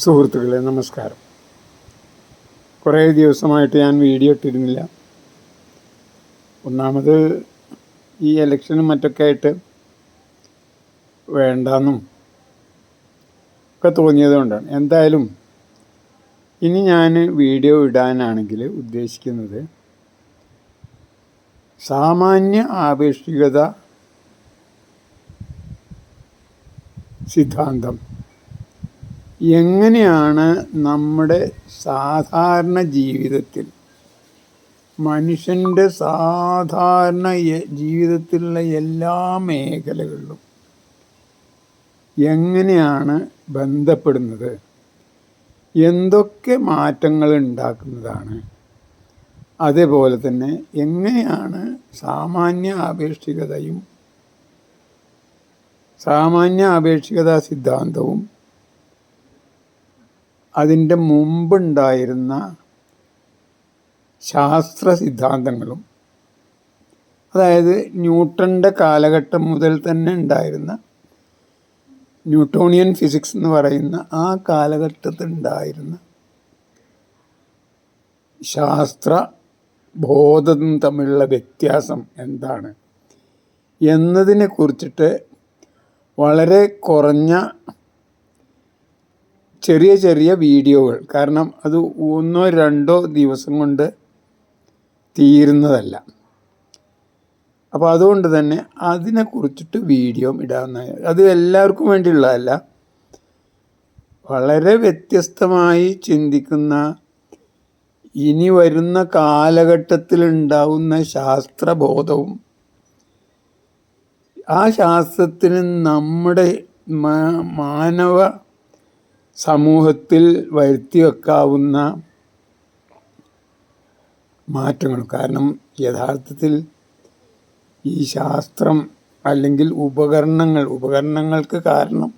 സുഹൃത്തുക്കളെ നമസ്കാരം. കുറേ ദിവസമായിട്ട് ഞാൻ വീഡിയോ ഇട്ടിരുന്നില്ല. ഒന്നാമത് ഈ ഇലക്ഷനും മറ്റൊക്കെ ആയിട്ട് വേണ്ടെന്നും ഒക്കെ തോന്നിയത് കൊണ്ടാണ്. എന്തായാലും ഇനി ഞാൻ വീഡിയോ ഇടാനാണെങ്കിൽ ഉദ്ദേശിക്കുന്നത് സാമാന്യ ആപേക്ഷികത സിദ്ധാന്തം എങ്ങനെയാണ് നമ്മുടെ സാധാരണ ജീവിതത്തിൽ, മനുഷ്യൻ്റെ സാധാരണ ജീവിതത്തിലുള്ള എല്ലാ മേഖലകളിലും എങ്ങനെയാണ് ബന്ധപ്പെടുന്നത്, എന്തൊക്കെ മാറ്റങ്ങൾ ഉണ്ടാക്കുന്നതാണ്, അതേപോലെ തന്നെ എങ്ങനെയാണ് സാമാന്യ ആപേക്ഷികതാ സിദ്ധാന്തവും അതിൻ്റെ മുമ്പുണ്ടായിരുന്ന ശാസ്ത്ര സിദ്ധാന്തങ്ങളും, അതായത് ന്യൂട്ടൻ്റെ കാലഘട്ടം മുതൽ തന്നെ ഉണ്ടായിരുന്ന ന്യൂട്ടോണിയൻ ഫിസിക്സ് എന്ന് പറയുന്ന ആ കാലഘട്ടത്തിലുണ്ടായിരുന്ന ശാസ്ത്ര ബോധം തമ്മിലുള്ള വ്യത്യാസം എന്താണ് എന്നതിനെ കുറിച്ചിട്ട് വളരെ കുറഞ്ഞ ചെറിയ ചെറിയ വീഡിയോകൾ, കാരണം അത് 1-2 ദിവസം കൊണ്ട് തീരുന്നതല്ല. അപ്പോൾ അതുകൊണ്ട് തന്നെ അതിനെക്കുറിച്ചിട്ട് വീഡിയോ ഇടാവുന്നതാണ്. അത് എല്ലാവർക്കും വേണ്ടിയുള്ളതല്ല. വളരെ വ്യത്യസ്തമായി ചിന്തിക്കുന്ന, ഇനി വരുന്ന കാലഘട്ടത്തിലുണ്ടാവുന്ന ശാസ്ത്രബോധവും ആ ശാസ്ത്രത്തിന് നമ്മുടെ മാനവ സമൂഹത്തിൽ വരുത്തി വെക്കാവുന്ന മാറ്റങ്ങൾ. കാരണം യഥാർത്ഥത്തിൽ ഈ ശാസ്ത്രം അല്ലെങ്കിൽ ഉപകരണങ്ങൾക്ക് കാരണം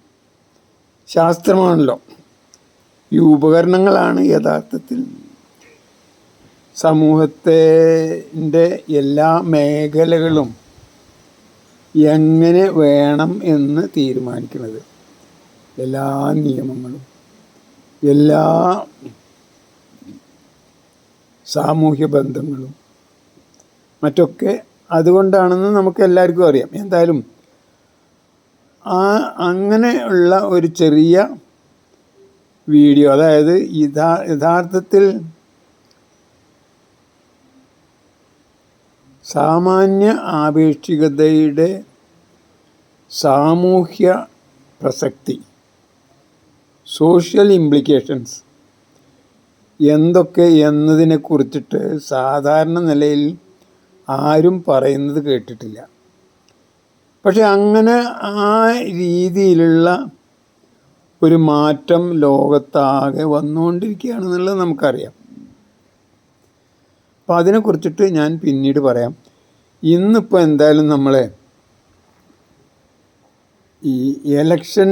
ശാസ്ത്രമാണല്ലോ. ഈ ഉപകരണങ്ങളാണ് യഥാർത്ഥത്തിൽ സമൂഹത്തിൻ്റെ എല്ലാ മേഖലകളും എങ്ങനെ വേണം എന്ന് തീരുമാനിക്കുന്നത്. എല്ലാ നിയമങ്ങളും എല്ലാ സാമൂഹ്യ ബന്ധങ്ങളും മറ്റൊക്കെ അതുകൊണ്ടാണെന്ന് നമുക്ക് എല്ലാവർക്കും അറിയാം. എന്തായാലും അങ്ങനെയുള്ള ഒരു ചെറിയ വീഡിയോ, അതായത് യഥാർത്ഥത്തിൽ സാമാന്യ ആപേക്ഷികതയുടെ സാമൂഹ്യ പ്രസക്തി, സോഷ്യൽ ഇംപ്ലിക്കേഷൻസ് എന്തൊക്കെ എന്നതിനെ കുറിച്ചിട്ട് സാധാരണ നിലയിൽ ആരും പറയുന്നത് കേട്ടിട്ടില്ല. പക്ഷെ അങ്ങനെ ആ രീതിയിലുള്ള ഒരു മാറ്റം ലോകത്താകെ വന്നുകൊണ്ടിരിക്കുകയാണെന്നുള്ളത് നമുക്കറിയാം. അപ്പം അതിനെക്കുറിച്ചിട്ട് ഞാൻ പിന്നീട് പറയാം. ഇന്നിപ്പോൾ എന്തായാലും നമ്മളെ ഈ എലക്ഷൻ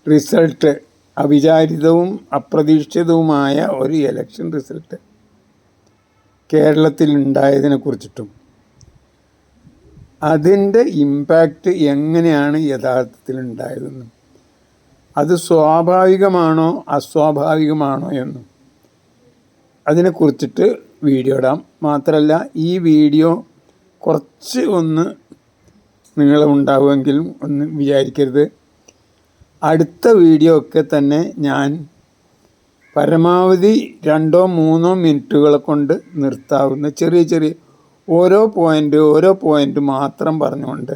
റിസൾട്ട്, അവിചാരിതവും അപ്രതീക്ഷിതവുമായ ഒരു എലക്ഷൻ റിസൾട്ട് കേരളത്തിൽ ഉണ്ടായതിനെ കുറിച്ചിട്ടും അതിൻ്റെ ഇമ്പാക്റ്റ് എങ്ങനെയാണ് യഥാർത്ഥത്തിൽ ഉണ്ടായതെന്നും അത് സ്വാഭാവികമാണോ അസ്വാഭാവികമാണോ എന്നും അതിനെക്കുറിച്ചിട്ട് വീഡിയോ ഇടാം. മാത്രമല്ല ഈ വീഡിയോ കുറച്ച് ഒന്ന് നീളമുണ്ടാവുമെങ്കിലും ഒന്ന് വിചാരിക്കരുത്. അടുത്ത വീഡിയോ ഒക്കെ തന്നെ ഞാൻ പരമാവധി 2-3 മിനിറ്റുകളെ കൊണ്ട് നിർത്താവുന്ന ചെറിയ ചെറിയ ഓരോ പോയിൻ്റ് മാത്രം പറഞ്ഞുകൊണ്ട്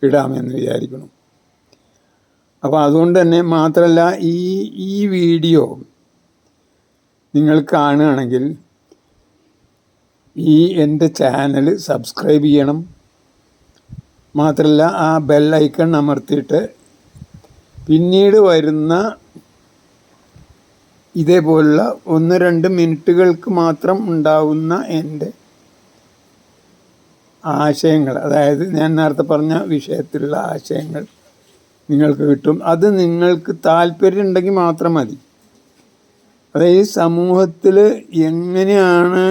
ഇടാമെന്ന് വിചാരിക്കണം. അപ്പോൾ അതുകൊണ്ട് തന്നെ മാത്രമല്ല ഈ വീഡിയോ നിങ്ങൾ കാണുകയാണെങ്കിൽ എൻ്റെ ചാനൽ സബ്സ്ക്രൈബ് ചെയ്യണം. മാത്രമല്ല ആ ബെൽ ഐക്കൺ അമർത്തിയിട്ട് പിന്നീട് വരുന്ന ഇതേപോലുള്ള 1-2 മിനിറ്റുകൾക്ക് മാത്രം ഉണ്ടാവുന്ന എൻ്റെ ആശയങ്ങൾ, അതായത് ഞാൻ നേരത്തെ പറഞ്ഞ വിഷയത്തിലുള്ള ആശയങ്ങൾ നിങ്ങൾക്ക് കിട്ടും. അത് നിങ്ങൾക്ക് താല്പര്യം ഉണ്ടെങ്കിൽ മാത്രം മതി. അതായത് സമൂഹത്തിൽ എങ്ങനെയാണ്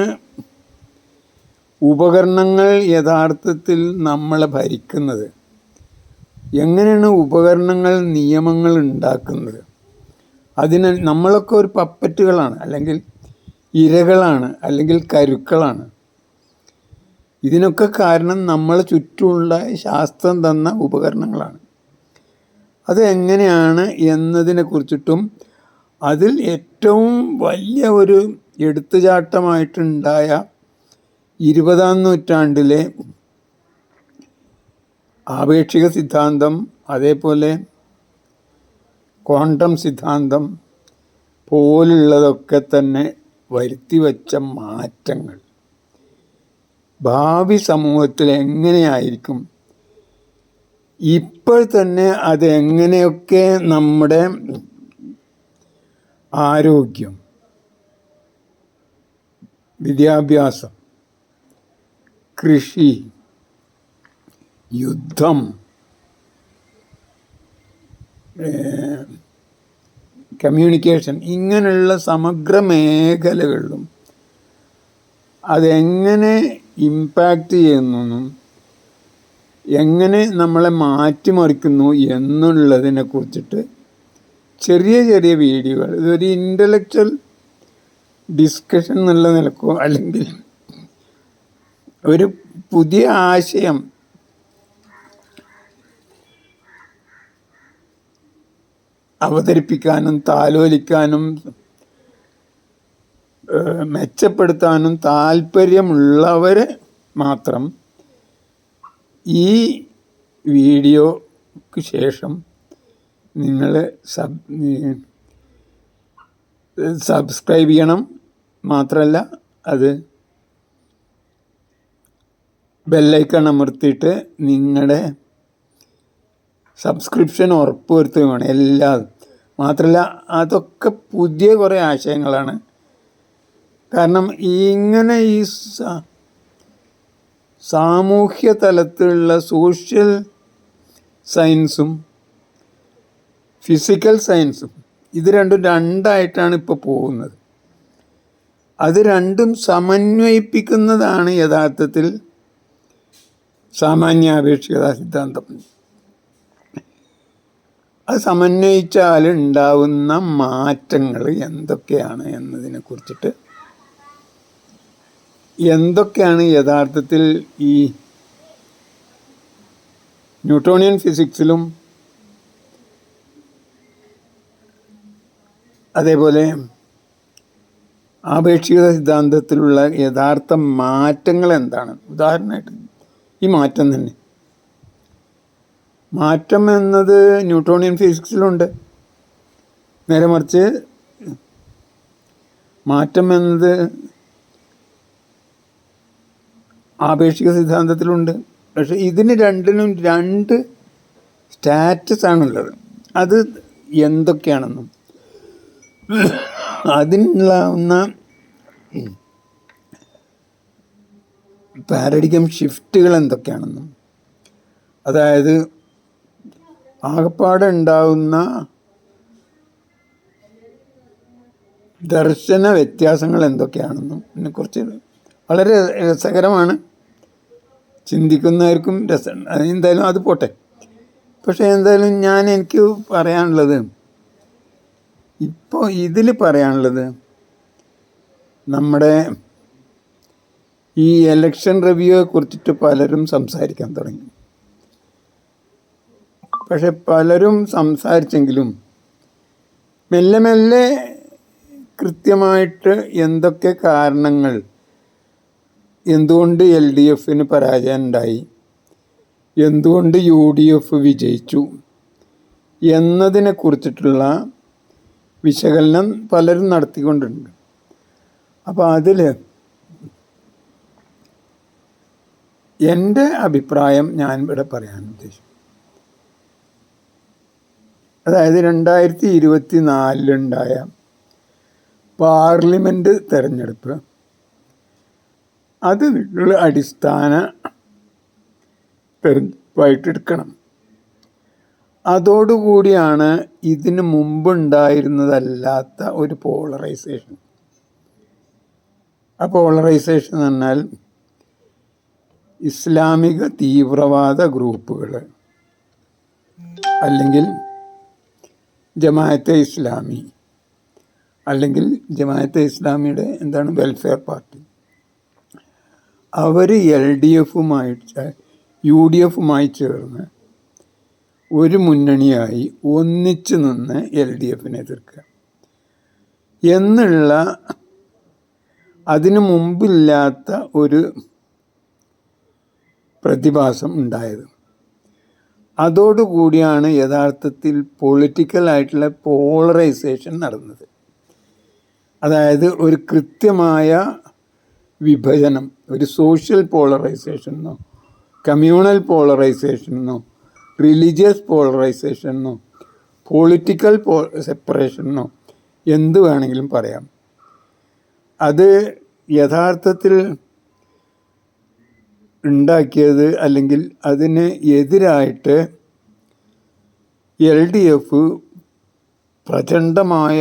ഉപകരണങ്ങൾ യഥാർത്ഥത്തിൽ നമ്മളെ ഭരിക്കുന്നത്, എങ്ങനെയാണ് ഉപകരണങ്ങൾ നിയമങ്ങൾ ഉണ്ടാക്കുന്നത്, അതിന് നമ്മളൊക്കെ ഒരു പപ്പറ്റുകളാണ്, അല്ലെങ്കിൽ ഇരകളാണ്, അല്ലെങ്കിൽ കരുക്കളാണ്. ഇതിനൊക്കെ കാരണം നമ്മളെ ചുറ്റുമുള്ള ശാസ്ത്രം തന്ന ഉപകരണങ്ങളാണ്. അത് എങ്ങനെയാണ് എന്നതിനെ കുറിച്ചിട്ടും അതിൽ ഏറ്റവും വലിയ ഒരു എടുത്തുചാട്ടമായിട്ടുണ്ടായ 20-ാം നൂറ്റാണ്ടിലെ ആപേക്ഷിക സിദ്ധാന്തം, അതേപോലെ ക്വാണ്ടം സിദ്ധാന്തം പോലുള്ളതൊക്കെ തന്നെ വരുത്തി വച്ച മാറ്റങ്ങൾ ഭാവി സമൂഹത്തിൽ എങ്ങനെയായിരിക്കും, ഇപ്പോൾ തന്നെ അതെങ്ങനെയൊക്കെ നമ്മുടെ ആരോഗ്യം, വിദ്യാഭ്യാസം, കൃഷി, യുദ്ധം, കമ്മ്യൂണിക്കേഷൻ, ഇങ്ങനെയുള്ള സമഗ്ര മേഖലകളിലും അതെങ്ങനെ ഇമ്പാക്റ്റ് ചെയ്യുന്നെന്നും എങ്ങനെ നമ്മളെ മാറ്റിമറിക്കുന്നു എന്നുള്ളതിനെ കുറിച്ചിട്ട് ചെറിയ ചെറിയ വീഡിയോകൾ, ഇതൊരു ഇൻ്റലക്ച്വൽ ഡിസ്കഷൻ എന്നുള്ള നിലക്കോ അല്ലെങ്കിൽ ഒരു പുതിയ ആശയം അവതരിപ്പിക്കാനും താലോലിക്കാനും മെച്ചപ്പെടുത്താനും താല്പര്യമുള്ളവർ മാത്രം ഈ വീഡിയോക്ക് ശേഷം നിങ്ങൾ സബ്സ്ക്രൈബ് ചെയ്യണം. മാത്രമല്ല അത് ബെല്ലൈക്കൺ അമർത്തിയിട്ട് നിങ്ങളുടെ സബ്സ്ക്രിപ്ഷൻ ഉറപ്പുവരുത്തുകയും വേണം. എല്ലാം മാത്രമല്ല അതൊക്കെ പുതിയ കുറേ ആശയങ്ങളാണ്. കാരണം ഇങ്ങനെ ഈ സാമൂഹ്യ തലത്തിലുള്ള സോഷ്യൽ സയൻസും ഫിസിക്കൽ സയൻസും ഇത് രണ്ടായിട്ടാണ് ഇപ്പോൾ പോകുന്നത്. അത് രണ്ടും സമന്വയിപ്പിക്കുന്നതാണ് യഥാർത്ഥത്തിൽ സാമാന്യാപേക്ഷികതാ സിദ്ധാന്തം. അത് സമന്വയിച്ചാൽ ഉണ്ടാവുന്ന മാറ്റങ്ങൾ എന്തൊക്കെയാണ് എന്നതിനെ കുറിച്ചിട്ട്, എന്തൊക്കെയാണ് യഥാർത്ഥത്തിൽ ഈ ന്യൂട്ടോണിയൻ ഫിസിക്സിലും അതേപോലെ ആപേക്ഷികത സിദ്ധാന്തത്തിലുള്ള യഥാർത്ഥ മാറ്റങ്ങൾ എന്താണ്. ഉദാഹരണമായിട്ട് ഈ മാറ്റം തന്നെ, മാറ്റം എന്നത് ന്യൂട്ടോണിയൻ ഫിസിക്സിലുണ്ട്. നേരെ മറിച്ച് മാറ്റം എന്നത് ആപേക്ഷിക സിദ്ധാന്തത്തിലുണ്ട്. പക്ഷെ ഇതിന് രണ്ടിനും രണ്ട് സ്റ്റാറ്റസ് ആണുള്ളത്. അത് എന്തൊക്കെയാണെന്നും അതിനുള്ള പാരഡിഗം ഷിഫ്റ്റുകൾ എന്തൊക്കെയാണെന്നും, അതായത് ആകപ്പാടെ ഉണ്ടാവുന്ന ദർശന വ്യത്യാസങ്ങൾ എന്തൊക്കെയാണെന്നും ഇതിനെക്കുറിച്ച് വളരെ രസകരമാണ്. ചിന്തിക്കുന്നവർക്കും രസം. എന്തായാലും അത് പോട്ടെ. പക്ഷേ എന്തായാലും എനിക്ക് പറയാനുള്ളത്, ഇപ്പോൾ ഇതിൽ പറയാനുള്ളത്, നമ്മുടെ ഈ എലക്ഷൻ റിവ്യൂയെ കുറിച്ചിട്ട് പലരും സംസാരിക്കാൻ തുടങ്ങി. പക്ഷെ പലരും സംസാരിച്ചെങ്കിലും മെല്ലെ മെല്ലെ കൃത്യമായിട്ട് എന്തൊക്കെ കാരണങ്ങൾ, എന്തുകൊണ്ട് LDF പരാജയം ഉണ്ടായി, എന്തുകൊണ്ട് UDF വിജയിച്ചു എന്നതിനെ കുറിച്ചിട്ടുള്ള വിശകലനം പലരും നടത്തിക്കൊണ്ടുണ്ട്. അപ്പോൾ അതിൽ എൻ്റെ അഭിപ്രായം ഞാൻ ഇവിടെ പറയാൻ ഉദ്ദേശിച്ചു. അതായത് 2024 പാർലമെൻറ്റ് തെരഞ്ഞെടുപ്പ്, അത് അടിസ്ഥാന തെരഞ്ഞെടുപ്പായിട്ട് എടുക്കണം. അതോടുകൂടിയാണ് ഇതിന് മുമ്പുണ്ടായിരുന്നതല്ലാത്ത ഒരു പോളറൈസേഷൻ. ആ പോളറൈസേഷൻ എന്ന് പറഞ്ഞാൽ ഇസ്ലാമിക തീവ്രവാദ ഗ്രൂപ്പുകൾ അല്ലെങ്കിൽ ജമാഅത്തെ ഇസ്ലാമി, അല്ലെങ്കിൽ ജമാഅത്തെ ഇസ്ലാമിയുടെ എന്താണ് വെൽഫെയർ പാർട്ടി, അവർ UDFുമായി ചേർന്ന് ഒരു മുന്നണിയായി ഒന്നിച്ചു നിന്ന് LDFിനെ എതിർക്കുക എന്നുള്ള അതിനു മുമ്പില്ലാത്ത ഒരു പ്രതിഭാസം ഉണ്ടായത്. അതോടുകൂടിയാണ് യഥാർത്ഥത്തിൽ പൊളിറ്റിക്കലായിട്ടുള്ള പോളറൈസേഷൻ നടന്നത്. അതായത് ഒരു കൃത്യമായ വിഭജനം, ഒരു സോഷ്യൽ പോളറൈസേഷനോ കമ്മ്യൂണൽ പോളറൈസേഷനോ റിലീജിയസ് പോളറൈസേഷനോ പൊളിറ്റിക്കൽ സെപ്പറേഷനോ എന്ത് വേണമെങ്കിലും പറയാം. അത് യഥാർത്ഥത്തിൽ ഉണ്ടാക്കിയത് അല്ലെങ്കിൽ അതിന് എതിരായിട്ട് LDF പ്രചണ്ഡമായ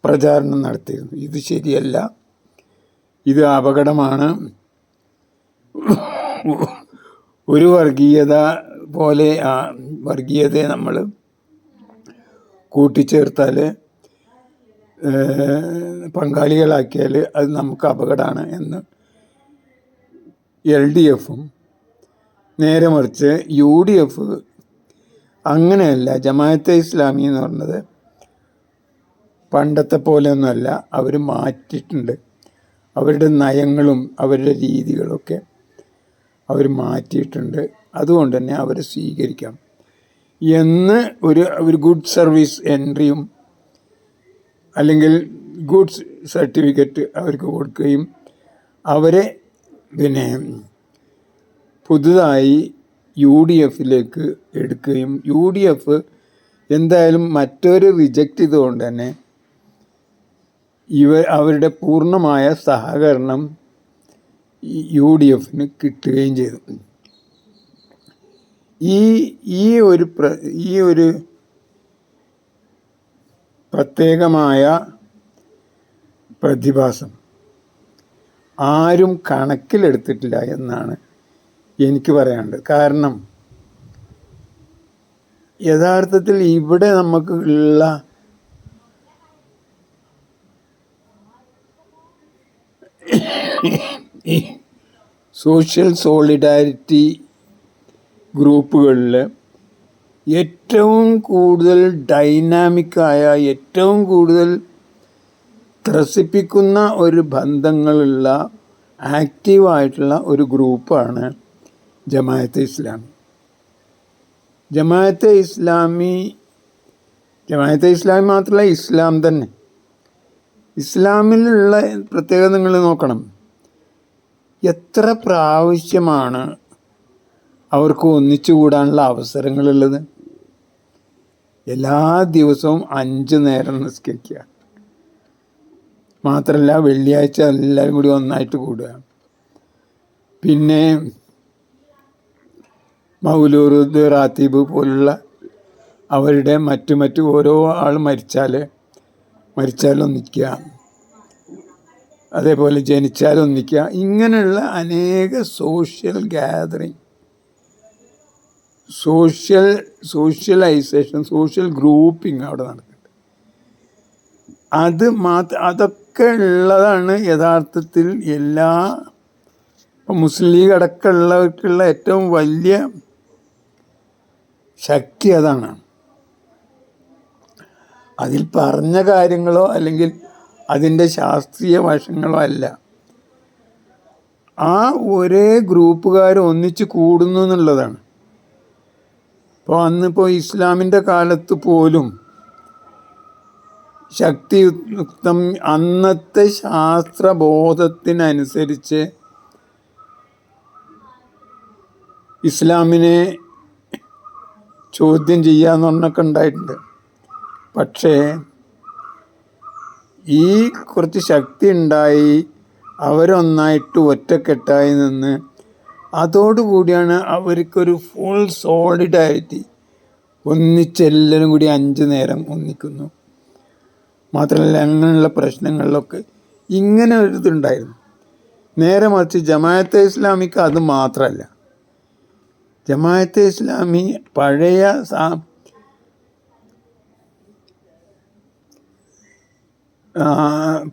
പ്രചാരണം നടത്തിയിരുന്നു. ഇത് ശരിയല്ല, ഇത് അപകടമാണ്, ഒരു വർഗീയത പോലെ വർഗീയതയെ നമ്മൾ കൂട്ടിച്ചേർത്താൽ പങ്കാളികളാക്കിയാൽ അത് നമുക്ക് അപകടമാണ് എന്ന് LDFും, നേരെ മറിച്ച് UDF അങ്ങനെയല്ല. ജമാഅത്തെ ഇസ്ലാമി എന്ന് പറഞ്ഞത് പണ്ടത്തെ പോലെയൊന്നുമല്ല, അവർ മാറ്റിയിട്ടുണ്ട്. അവരുടെ നയങ്ങളും അവരുടെ രീതികളൊക്കെ അവർ മാറ്റിയിട്ടുണ്ട്. അതുകൊണ്ട് തന്നെ അവരെ സ്വീകരിക്കാം എന്ന് ഒരു ഗുഡ് സർവീസ് എൻട്രിയും അല്ലെങ്കിൽ ഗുഡ്സ് സർട്ടിഫിക്കറ്റ് അവർക്ക് കൊടുക്കുകയും അവരെ പിന്നെ പുതുതായി UDFിലേക്ക് എടുക്കുകയും UDF എന്തായാലും മറ്റൊരു റിജക്റ്റ് ചെയ്തുകൊണ്ട് തന്നെ അവരുടെ പൂർണ്ണമായ സഹകരണം UDFിന് കിട്ടുകയും ചെയ്തു. ഈ ഒരു പ്രത്യേകമായ പ്രതിഭാസം ആരും കണക്കിലെടുത്തിട്ടില്ല എന്നാണ് എനിക്ക് പറയാനുള്ളത്. കാരണം യഥാർത്ഥത്തിൽ ഇവിടെ നമുക്ക് ഉള്ള ഈ സോഷ്യൽ സോളിഡാരിറ്റി ഗ്രൂപ്പുകളിൽ ഏറ്റവും കൂടുതൽ ഡൈനാമിക്കായ, ഏറ്റവും കൂടുതൽ ത്രസിപ്പിക്കുന്ന ഒരു ബന്ധങ്ങളുള്ള ആക്റ്റീവായിട്ടുള്ള ഒരു ഗ്രൂപ്പാണ് ജമാഅത്തെ ഇസ്ലാമി. ജമാഅത്തെ ഇസ്ലാമി മാത്രമല്ല, ഇസ്ലാം തന്നെ. ഇസ്ലാമിലുള്ള പ്രത്യേകത നിങ്ങൾ നോക്കണം. എത്ര പ്രാവശ്യമാണ് അവർക്ക് ഒന്നിച്ചു കൂടാനുള്ള അവസരങ്ങളുള്ളത്? എല്ലാ ദിവസവും 5 നേരം നിസ്കരിക്കുക. മാത്രമല്ല വെള്ളിയാഴ്ച എല്ലാവരും കൂടി ഒന്നായിട്ട് കൂടുക. പിന്നെ മൗലൂദ്, റാത്തീബ് പോലുള്ള അവരുടെ മറ്റു ഓരോ ആൾ മരിച്ചാൽ ഒന്നിക്കുക, അതേപോലെ ജനിച്ചാൽ ഒന്നിക്കുക. ഇങ്ങനെയുള്ള അനേക social gathering, socialisation, social grouping അവിടെ നടക്കുന്നുണ്ട്. അതൊക്കെ ഉള്ളതാണ് യഥാർത്ഥത്തിൽ ഇപ്പം മുസ്ലിം ലീഗ് അടക്കമുള്ളവർക്കുള്ള ഏറ്റവും വലിയ ശക്തി അതാണ്. അതിൽ പറഞ്ഞ കാര്യങ്ങളോ അല്ലെങ്കിൽ അതിൻ്റെ ശാസ്ത്രീയ വശങ്ങളോ അല്ല. ആ ഒരേ ഗ്രൂപ്പുകാർ ഒന്നിച്ച് കൂടുന്നു എന്നുള്ളതാണ്. ഇപ്പോൾ അന്നിപ്പോൾ ഇസ്ലാമിൻ്റെ കാലത്ത് പോലും ശക്തിയുക്തം അന്നത്തെ ശാസ്ത്രബോധത്തിനനുസരിച്ച് ഇസ്ലാമിനെ ചോദ്യം ചെയ്യാന്ന് പറഞ്ഞൊക്കെ ഉണ്ടായിട്ടുണ്ട്. പക്ഷേ ഈ കുറച്ച് ശക്തി ഉണ്ടായി അവരൊന്നായിട്ട് ഒറ്റക്കെട്ടായി നിന്ന് അതോടുകൂടിയാണ് അവർക്കൊരു ഫുൾ സോളിഡാരിറ്റി, ഒന്നിച്ചെല്ലാവരും കൂടി 5 നേരം ഒന്നിക്കുന്നു. മാത്രമല്ല അങ്ങനെയുള്ള പ്രശ്നങ്ങളിലൊക്കെ ഇങ്ങനെ ഒരു ഇതുണ്ടായിരുന്നു. നേരെ മറിച്ച് ജമാഅത്തെ ഇസ്ലാമിക്ക് അത് മാത്രമല്ല. ജമാഅത്തെ ഇസ്ലാമി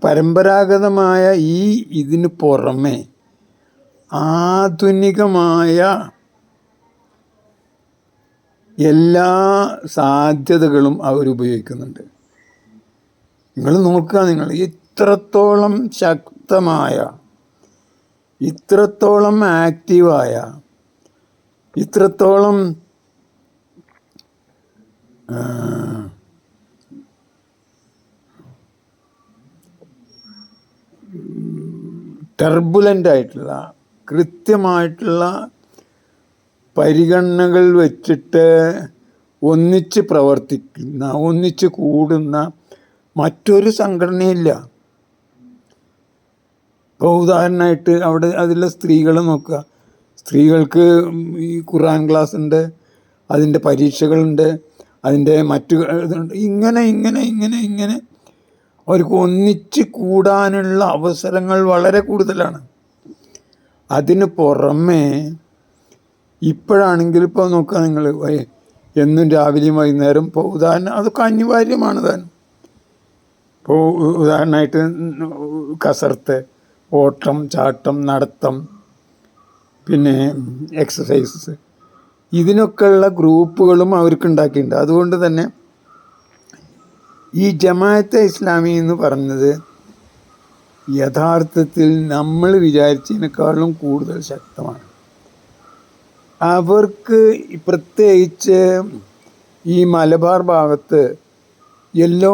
പരമ്പരാഗതമായ ഇതിന് പുറമെ ആധുനികമായ എല്ലാ സാധ്യതകളും അവരുപയോഗിക്കുന്നുണ്ട്. നിങ്ങൾ നോക്കുക, നിങ്ങൾ ഇത്രത്തോളം ശക്തമായ, ഇത്രത്തോളം ആക്റ്റീവായ, ഇത്രത്തോളം ടർബുലൻ്റ് ആയിട്ടുള്ള, കൃത്യമായിട്ടുള്ള പരിഗണനകൾ വെച്ചിട്ട് ഒന്നിച്ച് പ്രവർത്തിക്കുന്ന, ഒന്നിച്ച് കൂടുന്ന മറ്റൊരു സംഘടനയില്ല. ഇപ്പോൾ ഉദാഹരണമായിട്ട് അവിടെ അതിലെ സ്ത്രീകളെ നോക്കുക. സ്ത്രീകൾക്ക് ഈ ഖുർആൻ ക്ലാസ് ഉണ്ട്, അതിൻ്റെ പരീക്ഷകളുണ്ട്, അതിൻ്റെ മറ്റു ഇതുണ്ട്. ഇങ്ങനെ ഇങ്ങനെ ഇങ്ങനെ ഇങ്ങനെ അവർക്ക് ഒന്നിച്ച് കൂടാനുള്ള അവസരങ്ങൾ വളരെ കൂടുതലാണ്. അതിന് പുറമേ ഇപ്പോഴാണെങ്കിൽ ഇപ്പോൾ നോക്കുക നിങ്ങൾ, എന്നും രാവിലെയും വൈകുന്നേരം ഇപ്പോൾ ഉദാഹരണം അതൊക്കെ അനിവാര്യമാണ് താൻ. ഇപ്പോൾ ഉദാഹരണമായിട്ട് കസർത്ത്, ഓട്ടം, ചാട്ടം, നടത്തം, പിന്നെ എക്സസൈസസ്, ഇതിനൊക്കെയുള്ള ഗ്രൂപ്പുകളും അവർക്ക് ഉണ്ടാക്കിയിട്ടുണ്ട്. അതുകൊണ്ട് തന്നെ ഈ ജമാഅത്തെ ഇസ്ലാമി എന്ന് പറഞ്ഞത് യഥാർത്ഥത്തിൽ നമ്മൾ വിചാരിച്ചതിനേക്കാളും കൂടുതൽ ശക്തമാണ്. അവർക്ക് പ്രത്യേകിച്ച് ഈ മലബാർ ഭാഗത്ത് എല്ലാ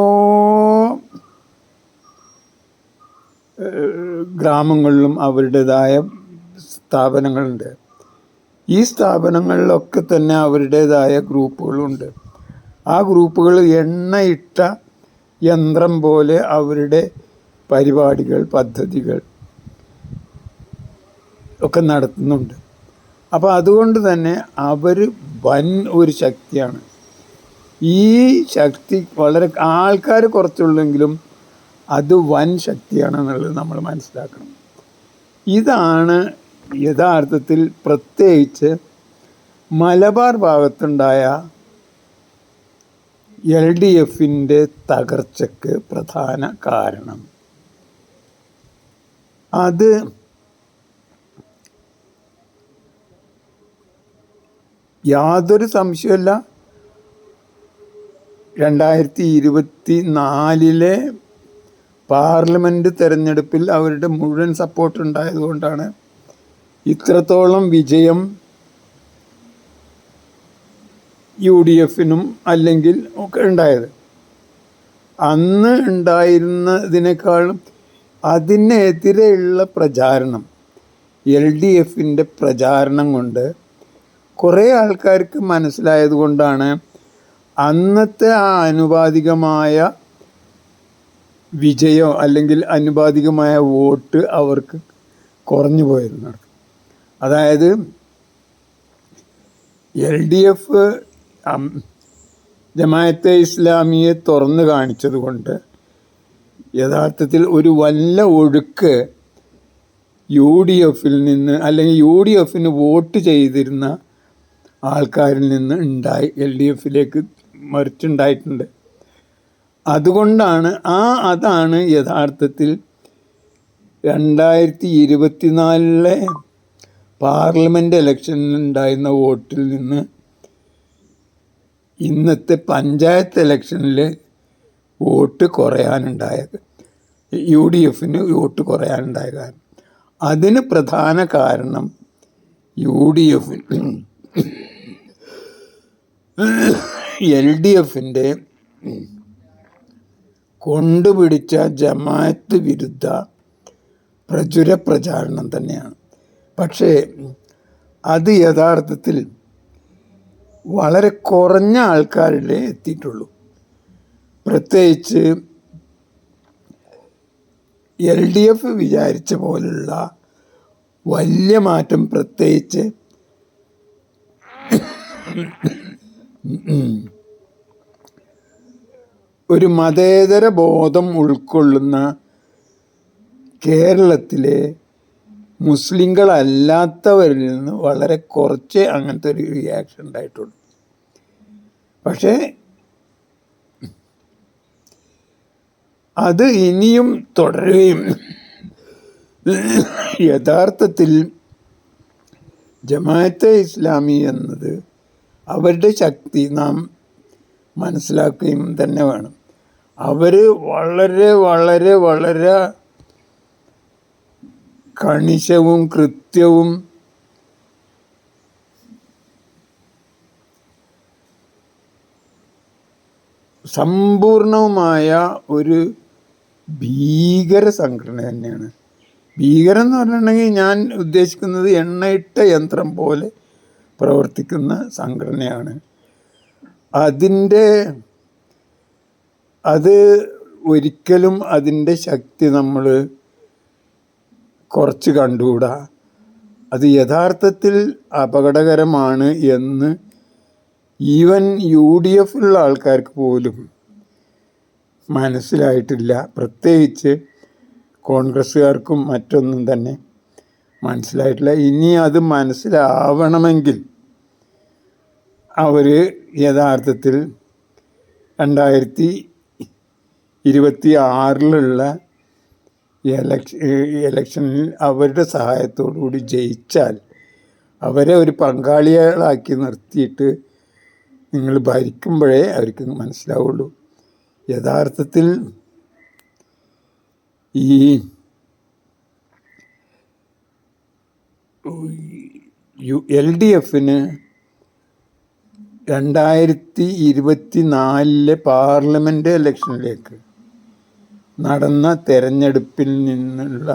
ഗ്രാമങ്ങളിലും അവരുടേതായ സ്ഥാപനങ്ങളുണ്ട്. ഈ സ്ഥാപനങ്ങളിലൊക്കെ തന്നെ അവരുടേതായ ഗ്രൂപ്പുകളുണ്ട്. ആ ഗ്രൂപ്പുകൾ എണ്ണയിട്ട യന്ത്രം പോലെ അവരുടെ പരിപാടികൾ, പദ്ധതികൾ ഒക്കെ നടത്തുന്നുണ്ട്. അപ്പോൾ അതുകൊണ്ട് തന്നെ അവർ വൻ ഒരു ശക്തിയാണ്. ഈ ശക്തി വളരെ ആൾക്കാർ കുറച്ചുള്ളെങ്കിലും അത് വൻ ശക്തിയാണെന്നുള്ളത് നമ്മൾ മനസ്സിലാക്കണം. ഇതാണ് യഥാർത്ഥത്തിൽ പ്രത്യേകിച്ച് മലബാർ ഭാഗത്തുണ്ടായ LDFൻ്റെ തകർച്ചയ്ക്ക് പ്രധാന കാരണം. അത് യാതൊരു സംശയമല്ല, 2024 പാർലമെൻറ്റ് തെരഞ്ഞെടുപ്പിൽ അവരുടെ മുഴുവൻ സപ്പോർട്ട് ഉണ്ടായതുകൊണ്ടാണ് ഇത്രത്തോളം വിജയം UDFനും അല്ലെങ്കിൽ ഒക്കെ ഉണ്ടായത്. അന്ന് ഉണ്ടായിരുന്നതിനേക്കാളും അതിനെതിരെയുള്ള പ്രചാരണം, LDFൻ്റെ പ്രചാരണം കൊണ്ട് കുറേ ആൾക്കാർക്ക് മനസ്സിലായത് കൊണ്ടാണ് അന്നത്തെ ആ ആനുപാതികമായ വിജയം അല്ലെങ്കിൽ ആനുപാതികമായ വോട്ട് അവർക്ക് കുറഞ്ഞു പോയിരുന്നു. അതായത് LDF ജമാഅത്തെ ഇസ്ലാമിയെ തുറന്നു കാണിച്ചത് കൊണ്ട് യഥാർത്ഥത്തിൽ ഒരു വല്ല ഒഴുക്ക് UDFിൽ നിന്ന് അല്ലെങ്കിൽ UDFന് വോട്ട് ചെയ്തിരുന്ന ആൾക്കാരിൽ നിന്ന് LDFിലേക്ക് മറിച്ചുണ്ടായിട്ടുണ്ട്. അതുകൊണ്ടാണ് അതാണ് യഥാർത്ഥത്തിൽ 2024 പാർലമെൻറ്റ് ഇലക്ഷനിൽ ഉണ്ടായിരുന്ന വോട്ടിൽ നിന്ന് ഇന്നത്തെ പഞ്ചായത്ത് ഇലക്ഷനിൽ വോട്ട് കുറയാനുണ്ടായത്, UDFന് വോട്ട് കുറയാനുണ്ടായ കാരണം. അതിന് പ്രധാന കാരണം LDFൻ്റെ കൊണ്ടുപിടിച്ച ജമാഅത്ത് വിരുദ്ധ പ്രചാരണം തന്നെയാണ്. പക്ഷേ അത് യഥാർത്ഥത്തിൽ വളരെ കുറഞ്ഞ ആൾക്കാരിലേ എത്തിയിട്ടുള്ളൂ. പ്രത്യേകിച്ച് LDF വിചാരിച്ച പോലുള്ള വലിയ മാറ്റം, പ്രത്യേകിച്ച് ഒരു മതേതര ബോധം ഉൾക്കൊള്ളുന്ന കേരളത്തിലെ മുസ്ലിങ്ങളല്ലാത്തവരിൽ നിന്ന് വളരെ കുറച്ച് അങ്ങനത്തെ ഒരു റിയാക്ഷൻ ഉണ്ടായിട്ടുള്ളൂ. പക്ഷേ അത് ഇനിയും തുടരുകയും യഥാർത്ഥത്തിൽ ജമാഅത്തെ ഇസ്ലാമി എന്നത് അവരുടെ ശക്തി നാം മനസ്സിലാക്കുകയും തന്നെ വേണം. അവർ വളരെ വളരെ വളരെ കണിശവും കൃത്യവും സമ്പൂർണവുമായ ഒരു ഭീകര സംഘടന തന്നെയാണ്. ഭീകരം എന്ന് പറഞ്ഞിട്ടുണ്ടെങ്കിൽ ഞാൻ ഉദ്ദേശിക്കുന്നത് എണ്ണയിട്ട യന്ത്രം പോലെ പ്രവർത്തിക്കുന്ന സംഘടനയാണ്. അത് ഒരിക്കലും അതിൻ്റെ ശക്തി നമ്മൾ കുറച്ച് കണ്ടുകൂടാ. അത് യഥാർത്ഥത്തിൽ അപകടകരമാണ് എന്ന് ഈവൻ UDF ഉള്ള ആൾക്കാർക്ക് പോലും മനസ്സിലായിട്ടില്ല. പ്രത്യേകിച്ച് കോൺഗ്രസ്സുകാർക്കും മറ്റൊന്നും തന്നെ മനസ്സിലായിട്ടില്ല. ഇനി അത് മനസ്സിലാവണമെങ്കിൽ അവർ യഥാർത്ഥത്തിൽ 2026 ഇലക്ഷനിൽ അവരുടെ സഹായത്തോടു കൂടി ജയിച്ചാൽ അവരെ ഒരു പങ്കാളികളാക്കി നിർത്തിയിട്ട് നിങ്ങൾ ഭരിക്കുമ്പോഴേ അവർക്ക് മനസ്സിലാവുള്ളൂ യഥാർത്ഥത്തിൽ ഈ LDFന് 2024 പാർലമെൻറ്റ് ഇലക്ഷനിലേക്ക് നടന്ന തെരഞ്ഞെടുപ്പിൽ നിന്നുള്ള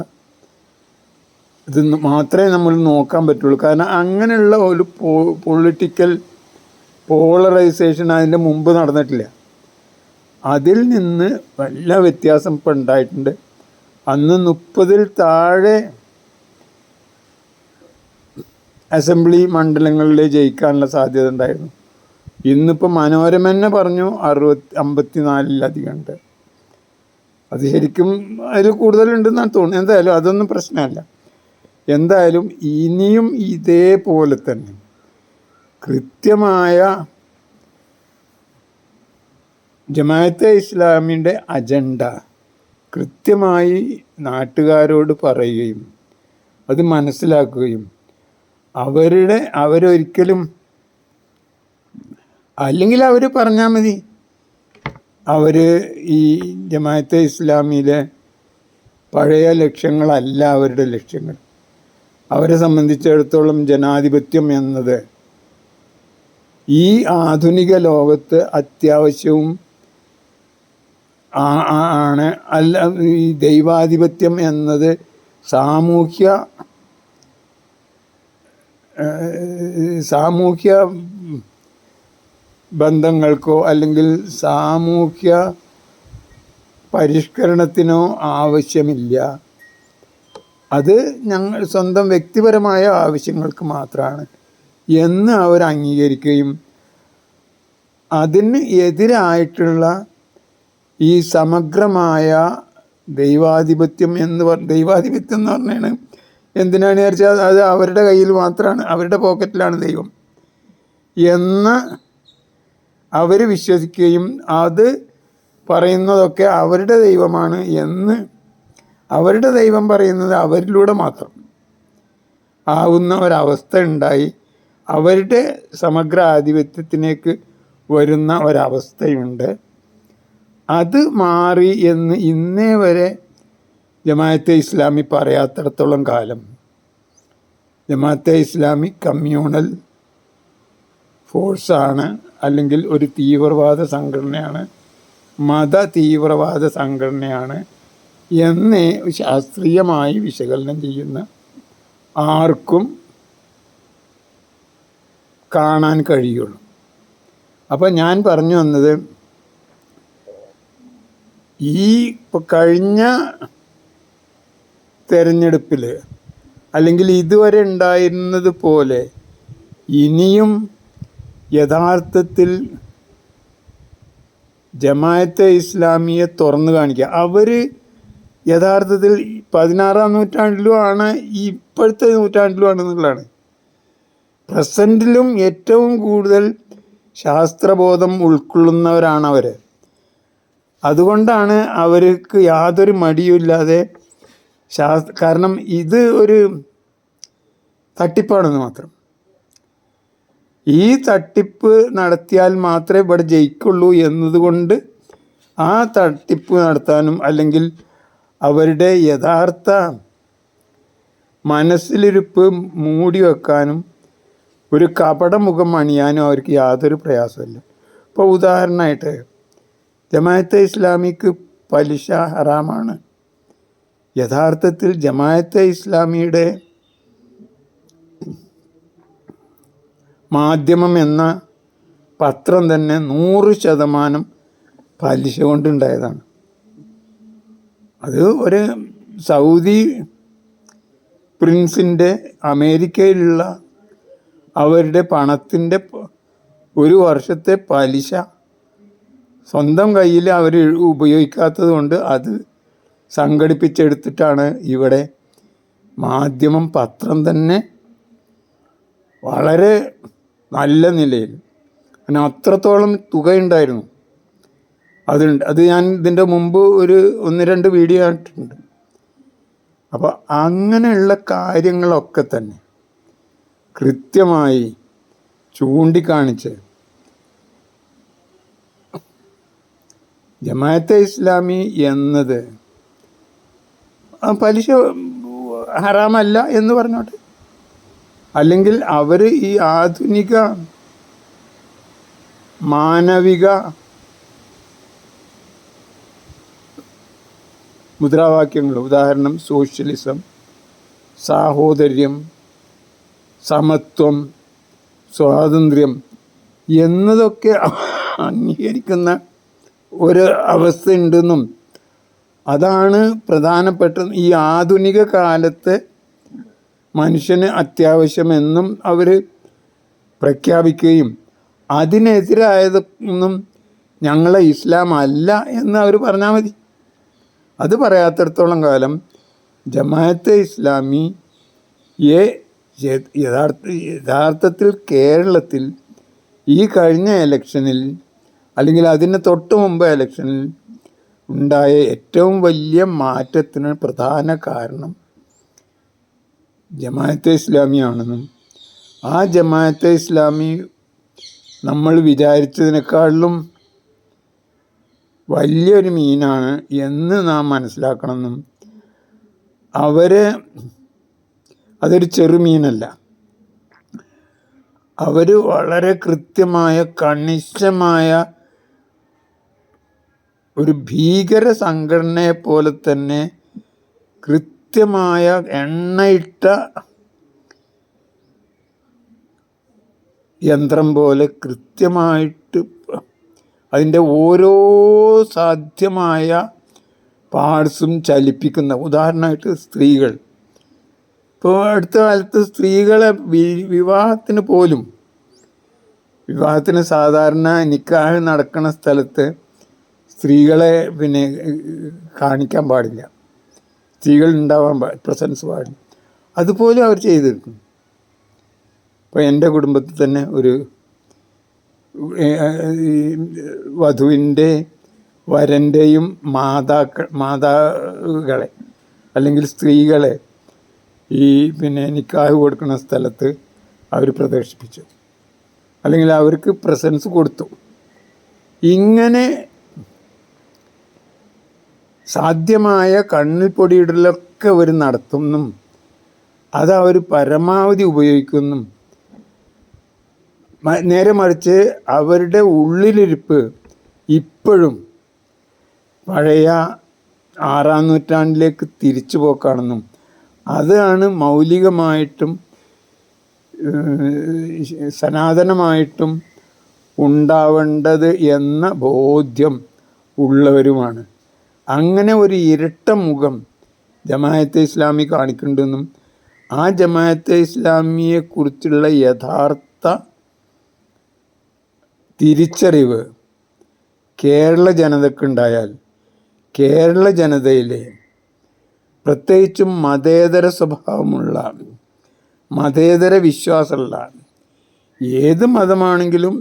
ഇത് മാത്രമേ നമ്മൾ നോക്കാൻ പറ്റുള്ളൂ. കാരണം അങ്ങനെയുള്ള ഒരു പൊളിറ്റിക്കൽ പോളറൈസേഷൻ അതിൻ്റെ മുമ്പ് നടന്നിട്ടില്ല. അതിൽ നിന്ന് വല്ല വ്യത്യാസം ഇപ്പം ഉണ്ടായിട്ടുണ്ട്. അന്ന് 30-ൽ താഴെ അസംബ്ലി മണ്ഡലങ്ങളിൽ ജയിക്കാനുള്ള സാധ്യത ഉണ്ടായിരുന്നു. ഇന്നിപ്പോൾ മനോരമ തന്നെ പറഞ്ഞു 54-ലധികം ഉണ്ട്. അത് ശരിക്കും അതിൽ കൂടുതലുണ്ടെന്നാണ് തോന്നുന്നത്. എന്തായാലും അതൊന്നും പ്രശ്നമല്ല. എന്തായാലും ഇനിയും ഇതേപോലെ തന്നെ കൃത്യമായ ജമാഅത്തെ ഇസ്ലാമിൻ്റെ അജണ്ട കൃത്യമായി നാട്ടുകാരോട് പറയുകയും അത് മനസ്സിലാക്കുകയും അവരൊരിക്കലും അല്ലെങ്കിൽ അവർ പറഞ്ഞാൽ മതി അവർ ഈ ജമാഅത്തെ ഇസ്ലാമിയിലെ പഴയ ലക്ഷ്യങ്ങളല്ല അവരുടെ ലക്ഷ്യങ്ങൾ. അവരെ സംബന്ധിച്ചിടത്തോളം ജനാധിപത്യം എന്നത് ഈ ആധുനിക ലോകത്ത് അത്യാവശ്യവും ആണ്. അല്ല, ഈ ദൈവാധിപത്യം എന്നത് സാമൂഹ്യ ബന്ധങ്ങൾക്കോ അല്ലെങ്കിൽ സാമൂഹ്യ പരിഷ്കരണത്തിനോ ആവശ്യമില്ല. അത് ഞങ്ങൾ സ്വന്തം വ്യക്തിപരമായ ആവശ്യങ്ങൾക്ക് മാത്രമാണ് എന്ന് അവർ അംഗീകരിക്കുകയും അതിന് എതിരായിട്ടുള്ള ഈ സമഗ്രമായ ദൈവാധിപത്യം എന്ന് പറഞ്ഞാണ് എന്തിനാണ് വിചാരിച്ചാൽ അത് അവരുടെ കയ്യിൽ മാത്രമാണ്, അവരുടെ പോക്കറ്റിലാണ് ദൈവം എന്ന് അവർ വിശ്വസിക്കുകയും അത് പറയുന്നതൊക്കെ അവരുടെ ദൈവമാണ് എന്ന് അവരുടെ ദൈവം പറയുന്നത് അവരിലൂടെ മാത്രം ആവുന്ന ഒരവസ്ഥ ഉണ്ടായി. അവരുടെ സമഗ്ര ആധിപത്യത്തിലേക്ക് വരുന്ന ഒരവസ്ഥയുണ്ട്. അത് മാറി എന്ന് ഇന്നേ വരെ ജമാഅത്തെ ഇസ്ലാമി പറയാത്തിടത്തോളം കാലം ജമാഅത്തെ ഇസ്ലാമി കമ്മ്യൂണൽ ഫോഴ്സാണ്, അല്ലെങ്കിൽ ഒരു തീവ്രവാദ സംഘടനയാണ്, മത തീവ്രവാദ സംഘടനയാണ് എന്നേ ശാസ്ത്രീയമായി വിശകലനം ചെയ്യുന്ന ആർക്കും കാണാൻ കഴിയുള്ളൂ. അപ്പോൾ ഞാൻ പറഞ്ഞു വന്നത്, ഈ കഴിഞ്ഞ തെരഞ്ഞെടുപ്പിൽ അല്ലെങ്കിൽ ഇതുവരെ ഉണ്ടായിരുന്നത് പോലെ ഇനിയും യഥാർത്ഥത്തിൽ ജമാഅത്തെ ഇസ്ലാമിയെ തുറന്നു കാണിക്കുക. അവർ യഥാർത്ഥത്തിൽ 16-ാം നൂറ്റാണ്ടിലും ആണ്, ഇപ്പോഴത്തെ നൂറ്റാണ്ടിലും ആണെന്നുള്ളതാണ്. പ്രസൻറ്റിലും ഏറ്റവും കൂടുതൽ ശാസ്ത്രബോധം ഉൾക്കൊള്ളുന്നവരാണ് അവർ. അതുകൊണ്ടാണ് അവർക്ക് യാതൊരു മടിയുമില്ലാതെ കാരണം ഇത് ഒരു തട്ടിപ്പാണെന്ന് മാത്രം. ഈ തട്ടിപ്പ് നടത്തിയാൽ മാത്രമേ ഇവിടെ ജയിക്കുള്ളൂ എന്നതുകൊണ്ട് ആ തട്ടിപ്പ് നടത്താനും അല്ലെങ്കിൽ അവരുടെ യഥാർത്ഥ മനസ്സിലിരിപ്പ് മൂടി വെക്കാനും ഒരു കപടമുഖം അണിയാനും അവർക്ക് യാതൊരു പ്രയാസമില്ല. ഇപ്പോൾ ഉദാഹരണമായിട്ട് ജമാഅത്തെ ഇസ്ലാമിക്ക് പലിശ ഹറാമാണ്. യഥാർത്ഥത്തിൽ ജമാഅത്തെ ഇസ്ലാമിയുടെ മാധ്യമം എന്ന പത്രം തന്നെ 100% പലിശ കൊണ്ടുണ്ടായതാണ്. അത് ഒരു സൗദി പ്രിൻസിൻ്റെ അമേരിക്കയിലുള്ള അവരുടെ പണത്തിൻ്റെ ഒരു വർഷത്തെ പലിശ സ്വന്തം കയ്യിൽ അവർ ഉപയോഗിക്കാത്തത് കൊണ്ട് അത് സംഘടിപ്പിച്ചെടുത്തിട്ടാണ് ഇവിടെ മാധ്യമം പത്രം തന്നെ വളരെ നല്ല നിലയിൽ, പിന്നെ അത്രത്തോളം തുകയുണ്ടായിരുന്നു. അത് ഞാൻ ഇതിൻ്റെ മുമ്പ് ഒരു 1-2 വീഡിയോ ആയിട്ടുണ്ട്. അപ്പോൾ അങ്ങനെയുള്ള കാര്യങ്ങളൊക്കെ തന്നെ കൃത്യമായി ചൂണ്ടിക്കാണിച്ച് ജമാഅത്തെ ഇസ്ലാമി എന്നത് പലിശ ഹറാമല്ല എന്ന് പറഞ്ഞോട്ടെ, അല്ലെങ്കിൽ അവർ ഈ ആധുനിക മാനവിക മുദ്രാവാക്യങ്ങൾ, ഉദാഹരണം സോഷ്യലിസം, സാഹോദര്യം, സമത്വം, സ്വാതന്ത്ര്യം എന്നതൊക്കെ അംഗീകരിക്കുന്ന ഒരു അവസ്ഥ ഉണ്ടെന്നും അതാണ് പ്രധാനപ്പെട്ട ഈ ആധുനിക കാലത്തെ മനുഷ്യന് അത്യാവശ്യമെന്നും അവർ പ്രഖ്യാപിക്കുകയും അതിനെതിരായതൊന്നും ഞങ്ങളെ ഇസ്ലാം അല്ല എന്ന് അവർ പറഞ്ഞാൽ മതി. അത് പറയാത്തിടത്തോളം കാലം ജമാഅത്തെ ഇസ്ലാമിയെ യഥാർത്ഥത്തിൽ കേരളത്തിൽ ഈ കഴിഞ്ഞ ഇലക്ഷനിൽ അല്ലെങ്കിൽ അതിന് തൊട്ട് മുമ്പ് ഇലക്ഷനിൽ ഉണ്ടായ ഏറ്റവും വലിയ മാറ്റത്തിന് പ്രധാന കാരണം ജമാഅത്തെ ഇസ്ലാമിയാണെന്നും ആ ജമാഅത്തെ ഇസ്ലാമി നമ്മൾ വിചാരിച്ചതിനേക്കാളും വലിയൊരു മീനാണ് എന്ന് നാം മനസ്സിലാക്കണമെന്നും അതൊരു ചെറുമീനല്ല, അവർ വളരെ കൃത്യമായ കണിശമായ ഒരു ഭീകര സംഘടനയെ പോലെ തന്നെ കൃത്യമായ എണ്ണയിട്ട യന്ത്രം പോലെ കൃത്യമായിട്ട് അതിൻ്റെ ഓരോ സാധ്യമായ പാർട്സും ചലിപ്പിക്കുന്ന, ഉദാഹരണമായിട്ട് സ്ത്രീകൾ. ഇപ്പോൾ അടുത്ത കാലത്ത് സ്ത്രീകളെ വിവാഹത്തിന് സാധാരണ നിക്കാഹ് നടക്കുന്ന സ്ഥലത്ത് സ്ത്രീകളെ കാണിക്കാൻ പാടില്ല, സ്ത്രീകൾ ഉണ്ടാവാൻ പ്രസൻസ് പാടില്ല. അതുപോലെ അവർ ചെയ്തെടുക്കും. ഇപ്പോൾ എൻ്റെ കുടുംബത്തിൽ തന്നെ ഒരു വധുവിൻ്റെ വരൻ്റെയും മാതാക്കളെ അല്ലെങ്കിൽ സ്ത്രീകളെ ഈ നിക്കാഹ് കൊടുക്കുന്ന സ്ഥലത്ത് അവർ പ്രദർശിപ്പിച്ചു, അല്ലെങ്കിൽ അവർക്ക് പ്രസൻസ് കൊടുത്തു. ഇങ്ങനെ സാധ്യമായ കണ്ണിൽ പൊടിയിടലൊക്കെ അവർ നടത്തുന്നും അത് അവർ പരമാവധി ഉപയോഗിക്കുന്നും, നേരെ മറിച്ച് അവരുടെ ഉള്ളിലിരിപ്പ് ഇപ്പോഴും പഴയ 6-ാം നൂറ്റാണ്ടിലേക്ക് തിരിച്ചു പോക്കാണെന്നും അതാണ് മൗലികമായിട്ടും സനാതനമായിട്ടും ഉണ്ടാവേണ്ടത് എന്ന ബോധ്യം ഉള്ളവരുമാണ്. അങ്ങനെ ഒരു ഇരട്ട മുഖം ജമാഅത്തെ ഇസ്ലാമി കാണിക്കുന്നുണ്ടെന്നും ആ ജമാഅത്തെ ഇസ്ലാമിയെക്കുറിച്ചുള്ള യഥാർത്ഥ തിരിച്ചറിവ് കേരള ജനതക്കുണ്ടായാൽ കേരള ജനതയിലെ പ്രത്യേകിച്ചും മതേതര സ്വഭാവമുള്ള മതേതര വിശ്വാസമുള്ള ഏത് മതമാണെങ്കിലും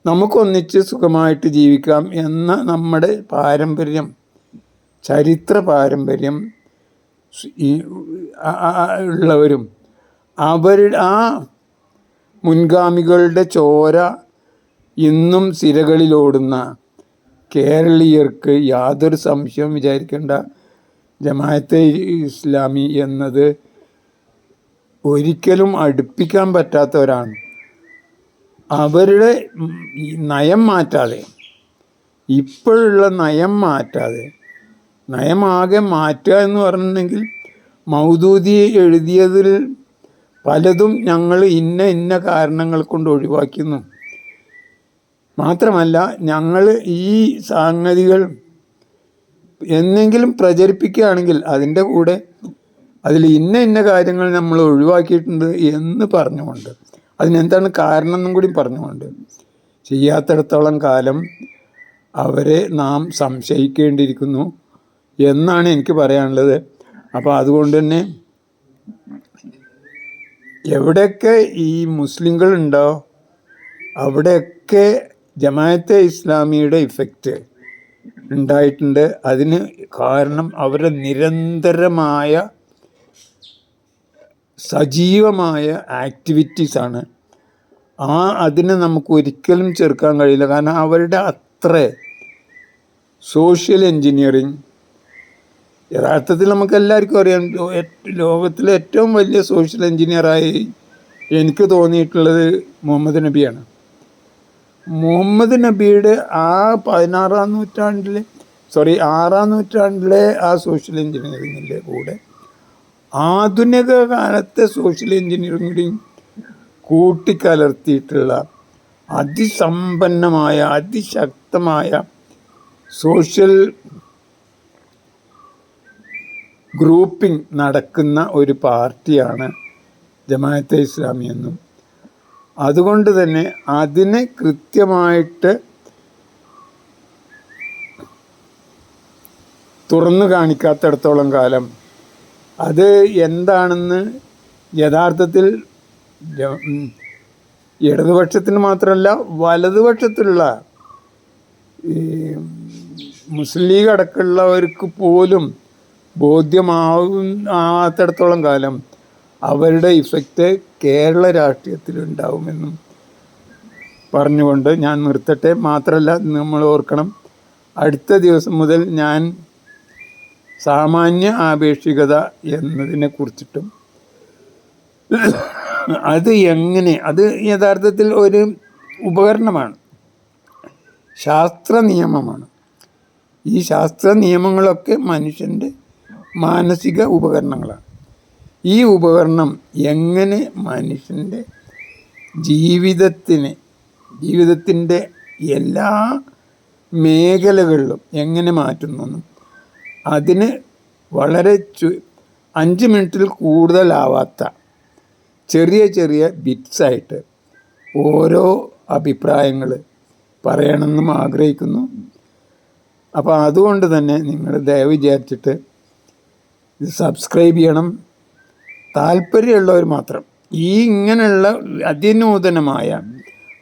നമുക്കൊന്നിച്ച് സുഖമായിട്ട് ജീവിക്കാം എന്ന നമ്മുടെ പാരമ്പര്യം, ചരിത്ര പാരമ്പര്യം ഉള്ളവരും അവരുടെ ആ മുൻഗാമികളുടെ ചോര ഇന്നും സിരകളിലോടുന്ന കേരളീയർക്ക് യാതൊരു സംശയവും വിചാരിക്കേണ്ട. ജമാഅത്തെ ഇസ്ലാമി എന്നത് ഒരിക്കലും അടുപ്പിക്കാൻ പറ്റാത്തവരാണ്. അവരുടെ നയം മാറ്റാതെ, ഇപ്പോഴുള്ള നയം മാറ്റാതെ, നയമാകെ മാറ്റുക എന്ന് പറഞ്ഞിട്ടുണ്ടെങ്കിൽ മൗദൂദി എഴുതിയതിൽ പലതും ഞങ്ങൾ ഇന്ന കാരണങ്ങൾ കൊണ്ട് ഒഴിവാക്കുന്നു. മാത്രമല്ല ഞങ്ങൾ ഈ സംഗതികൾ എന്നെങ്കിലും പ്രചരിപ്പിക്കുകയാണെങ്കിൽ അതിൻ്റെ കൂടെ അതിൽ ഇന്ന കാര്യങ്ങൾ നമ്മൾ ഒഴിവാക്കിയിട്ടുണ്ട് എന്ന് പറഞ്ഞുകൊണ്ട്, അതിനെന്താണ് കാരണം എന്നും കൂടി പറഞ്ഞുകൊണ്ട്, ചെയ്യാത്തിടത്തോളം കാലം അവരെ നാം സംശയിക്കേണ്ടിയിരിക്കുന്നു എന്നാണ് എനിക്ക് പറയാനുള്ളത്. അപ്പോൾ അതുകൊണ്ട് തന്നെ എവിടെയൊക്കെ ഈ മുസ്ലിങ്ങളുണ്ടോ അവിടെയൊക്കെ ജമാഅത്തെ ഇസ്ലാമിയുടെ ഇഫക്റ്റ് ഉണ്ടായിട്ടുണ്ട്. അതിന് കാരണം അവരുടെ നിരന്തരമായ സജീവമായ ആക്ടിവിറ്റീസാണ്. അതിനെ നമുക്ക് ഒരിക്കലും ചെറുക്കാൻ കഴിയില്ല. കാരണം അവരുടെ അത്ര സോഷ്യൽ എൻജിനീയറിങ്, യഥാർത്ഥത്തിൽ നമുക്ക് എല്ലാവർക്കും അറിയാം, ലോകത്തിലെ ഏറ്റവും വലിയ സോഷ്യൽ എൻജിനീയറായി എനിക്ക് തോന്നിയിട്ടുള്ളത് മുഹമ്മദ് നബിയാണ്. മുഹമ്മദ് നബിയുടെ ആ 6-ാം നൂറ്റാണ്ടിലെ ആ സോഷ്യൽ എൻജിനീയറിങ്ങിൻ്റെ കൂടെ ആധുനിക കാലത്തെ സോഷ്യൽ എൻജിനീയറിംഗും കൂട്ടിക്കലർത്തിയിട്ടുള്ള അതിസമ്പന്നമായ അതിശക്തമായ സോഷ്യൽ ഗ്രൂപ്പിംഗ് നടക്കുന്ന ഒരു പാർട്ടിയാണ് ജമാഅത്തെ ഇസ്ലാമി എന്നും, അതുകൊണ്ട് തന്നെ അതിനെ കൃത്യമായിട്ട് തുറന്നു കാണിക്കാത്തിടത്തോളം കാലം അത് എന്താണെന്ന് യഥാർത്ഥത്തിൽ ഇടതുപക്ഷത്തിന് മാത്രമല്ല വലതുപക്ഷത്തിലുള്ള മുസ്ലിം ലീഗ് അടക്കമുള്ളവർക്ക് പോലും ബോധ്യമാവാത്തിടത്തോളം കാലം അവരുടെ ഇഫക്റ്റ് കേരള രാഷ്ട്രീയത്തിലുണ്ടാവുമെന്നും പറഞ്ഞുകൊണ്ട് ഞാൻ നിർത്തട്ടെ. മാത്രമല്ല, നമ്മൾ ഓർക്കണം, അടുത്ത ദിവസം മുതൽ ഞാൻ സാമാന്യ ആപേക്ഷികത എന്നതിനെ കുറിച്ചിട്ടും അത് യഥാർത്ഥത്തിൽ ഒരു ഉപകരണമാണ്, ശാസ്ത്ര നിയമമാണ്. ഈ ശാസ്ത്ര നിയമങ്ങളൊക്കെ മനുഷ്യൻ്റെ മാനസിക ഉപകരണങ്ങളാണ്. ഈ ഉപകരണം എങ്ങനെ മനുഷ്യൻ്റെ ജീവിതത്തിൻ്റെ എല്ലാ മേഖലകളിലും എങ്ങനെ മാറ്റുന്നു, അതിന് വളരെ 5 മിനിറ്റിൽ കൂടുതലാവാത്ത ചെറിയ ബിറ്റ്സായിട്ട് ഓരോ അഭിപ്രായങ്ങൾ പറയണമെന്നും ആഗ്രഹിക്കുന്നു. അപ്പോൾ അതുകൊണ്ട് തന്നെ നിങ്ങൾ ദയവ് വിചാരിച്ചിട്ട് ഇത് സബ്സ്ക്രൈബ് ചെയ്യണം. താല്പര്യമുള്ളവർ മാത്രം. ഇങ്ങനെയുള്ള അതിനൂതനമായ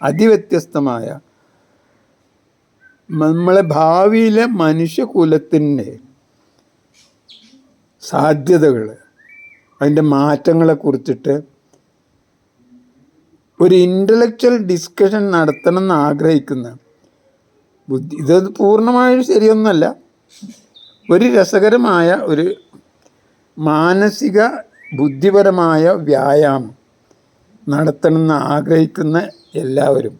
അതിവ്യത്യസ്തമായ നമ്മളെ ഭാവിയിലെ മനുഷ്യകുലത്തിൻ്റെ സാധ്യതകൾ, അതിൻ്റെ മാറ്റങ്ങളെ കുറിച്ചിട്ട് ഒരു ഇൻ്റലക്ച്വൽ ഡിസ്കഷൻ നടത്തണം എന്ന് ആഗ്രഹിക്കുന്ന ഇത് പൂർണ്ണമായും ശരിയൊന്നുമല്ല, ഒരു രസകരമായ ഒരു മാനസിക ബുദ്ധിപരമായ വ്യായാമം നടത്തണമെന്ന് ആഗ്രഹിക്കുന്ന എല്ലാവരും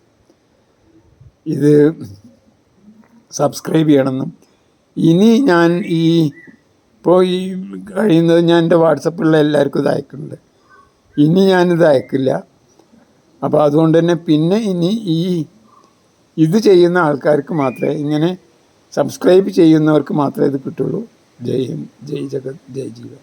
ഇത് സബ്സ്ക്രൈബ് ചെയ്യണമെന്നും, ഇനി ഞാൻ ഇപ്പോൾ കഴിയുന്നത് ഞാൻ എൻ്റെ വാട്സപ്പിലുള്ള എല്ലാവർക്കും ഇത് അയക്കുന്നുണ്ട്. ഇനി ഞാനിത് അയക്കില്ല. അപ്പോൾ അതുകൊണ്ട് തന്നെ പിന്നെ ഇനി ഇത് ചെയ്യുന്ന ആൾക്കാർക്ക് മാത്രമേ, ഇങ്ങനെ സബ്സ്ക്രൈബ് ചെയ്യുന്നവർക്ക് മാത്രമേ ഇത് കിട്ടുള്ളൂ. ജയ് ഹിന്ദ്, ജയ് ജഗത്, ജയ് ജീവൻ.